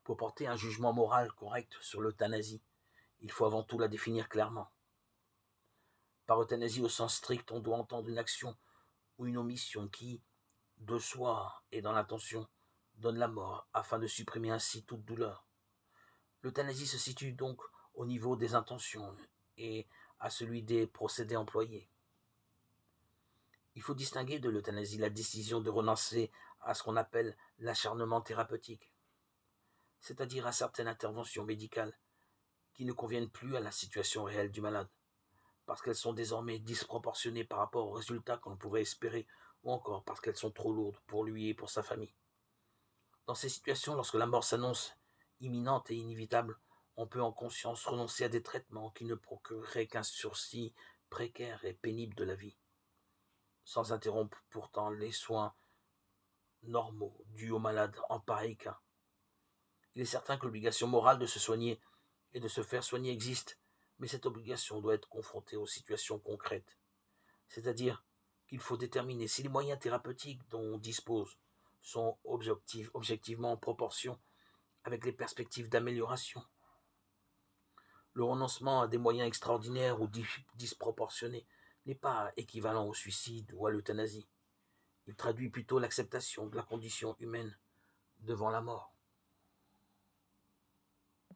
Pour porter un jugement moral correct sur l'euthanasie, il faut avant tout la définir clairement. Par euthanasie au sens strict, on doit entendre une action ou une omission qui, de soi et dans l'intention, donne la mort afin de supprimer ainsi toute douleur. L'euthanasie se situe donc au niveau des intentions et à celui des procédés employés. Il faut distinguer de l'euthanasie la décision de renoncer à ce qu'on appelle l'acharnement thérapeutique, c'est-à-dire à certaines interventions médicales qui ne conviennent plus à la situation réelle du malade, parce qu'elles sont désormais disproportionnées par rapport aux résultats qu'on pourrait espérer, ou encore parce qu'elles sont trop lourdes pour lui et pour sa famille. Dans ces situations, lorsque la mort s'annonce imminente et inévitable, on peut en conscience renoncer à des traitements qui ne procureraient qu'un sursis précaire et pénible de la vie, sans interrompre pourtant les soins normaux dus aux malades en pareil cas. Il est certain que l'obligation morale de se soigner et de se faire soigner existe, mais cette obligation doit être confrontée aux situations concrètes. C'est-à-dire qu'il faut déterminer si les moyens thérapeutiques dont on dispose sont objectivement en proportion avec les perspectives d'amélioration. Le renoncement à des moyens extraordinaires ou disproportionnés n'est pas équivalent au suicide ou à l'euthanasie. Il traduit plutôt l'acceptation de la condition humaine devant la mort.